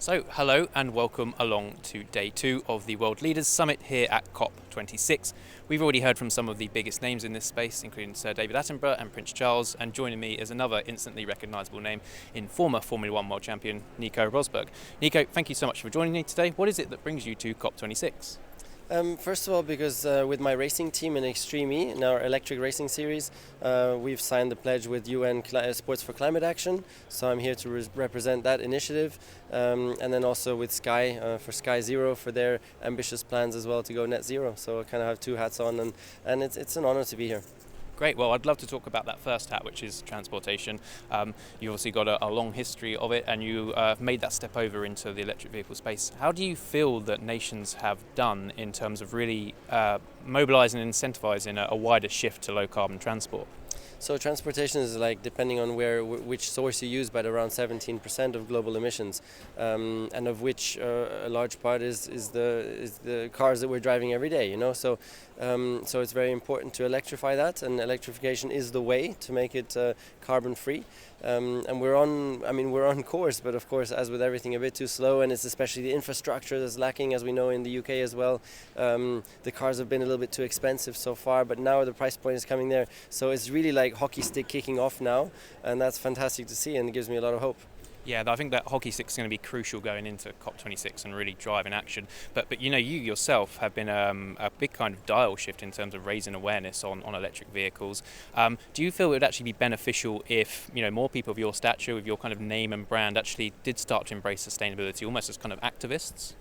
So, hello and welcome along to day 2 of the World Leaders Summit here at COP26. We've already heard from some of the biggest names in this space, including Sir David Attenborough and Prince Charles, and joining me is another instantly recognisable name in former Formula 1 world champion Nico Rosberg. Nico, thank you so much for joining me today. What is it that brings you to COP26? First of all, because with my racing team in Extreme E, in our electric racing series, we've signed the pledge with UN Sports for Climate Action, so I'm here to represent that initiative, and then also with Sky, for Sky Zero, for their ambitious plans as well to go net zero, so I kind of have two hats on, and it's an honour to be here. Great. Well, I'd love to talk about that first hat, which is transportation. You obviously got a long history of it, and you made that step over into the electric vehicle space. How do you feel that nations have done in terms of really mobilising and incentivising a wider shift to low carbon transport? So transportation is, like, depending on which source you use, but around 17% of global emissions, and of which a large part is the cars that we're driving every day. So it's very important to electrify that, and electrification is the way to make it carbon free. And we're on course, but of course, as with everything, a bit too slow, and it's especially the infrastructure that's lacking, as we know in the UK as well. The cars have been a little bit too expensive so far, but now the price point is coming there. So it's really like hockey stick kicking off now, and that's fantastic to see, and it gives me a lot of hope. Yeah, I think that hockey stick is going to be crucial going into COP26 and really driving action. But you yourself have been a big kind of dial shift in terms of raising awareness on electric vehicles. Do you feel it would actually be beneficial if more people of your stature, with your kind of name and brand, actually did start to embrace sustainability almost as kind of activists?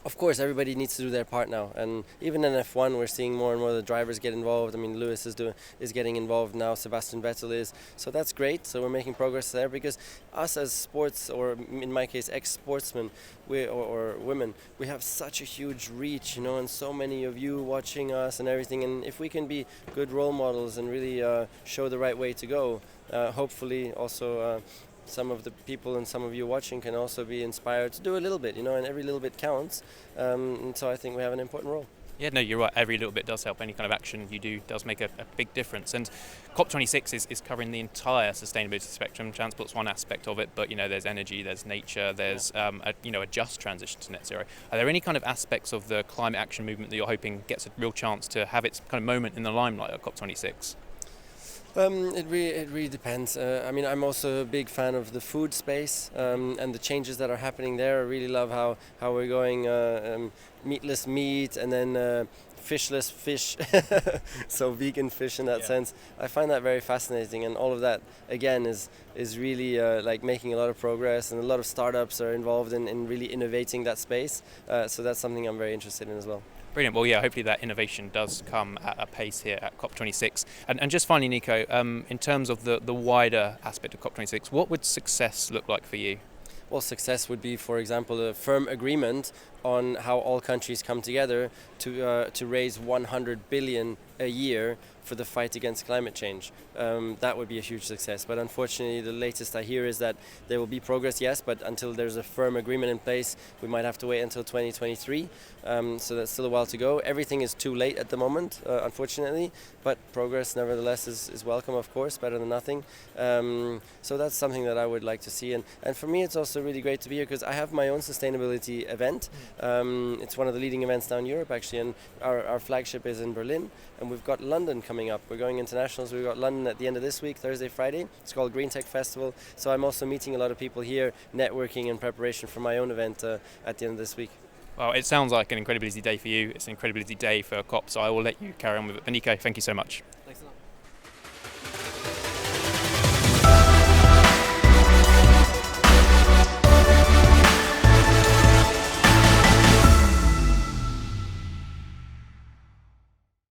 Of course, everybody needs to do their part now, and even in F1 we're seeing more and more the drivers get involved. I mean, Lewis is getting involved now, Sebastian Vettel is, so that's great. So we're making progress there, because us as sports, or in my case ex-sportsmen, or women, we have such a huge reach, and so many of you watching us and everything, and if we can be good role models and really show the right way to go, hopefully also some of the people and some of you watching can also be inspired to do a little bit, and every little bit counts. And so I think we have an important role. Yeah, no, you're right. Every little bit does help. Any kind of action you do does make a big difference. And COP26 is covering the entire sustainability spectrum. Transport's one aspect of it, but there's energy, there's nature, there's a just transition to net zero. Are there any kind of aspects of the climate action movement that you're hoping gets a real chance to have its kind of moment in the limelight at COP26? It really depends. I'm also a big fan of the food space, and the changes that are happening there. I really love how we're going meatless meat, and then fishless fish, so vegan fish in that sense. I find that very fascinating, and all of that again is really like making a lot of progress, and a lot of startups are involved in really innovating that space. So that's something I'm very interested in as well. Brilliant. Well, yeah, hopefully that innovation does come at a pace here at COP26. And just finally, Nico, in terms of the wider aspect of COP26, what would success look like for you? Well, success would be, for example, a firm agreement on how all countries come together to raise 100 billion a year for the fight against climate change. That would be a huge success. But unfortunately, the latest I hear is that there will be progress, yes, but until there's a firm agreement in place, we might have to wait until 2023. So that's still a while to go. Everything is too late at the moment, unfortunately, but progress nevertheless is welcome, of course, better than nothing. So that's something that I would like to see. And for me, it's also really great to be here, because I have my own sustainability event. It's one of the leading events down Europe, actually, and our flagship is in Berlin, and we've got London coming up. We're going international, so we've got London at the end of this week, Thursday, Friday. It's called Green Tech Festival. So I'm also meeting a lot of people here, networking in preparation for my own event at the end of this week. Well, it sounds like an incredibly busy day for you. It's an incredibly busy day for COP, so I will let you carry on with it. But Nico, thank you so much. Thanks a lot.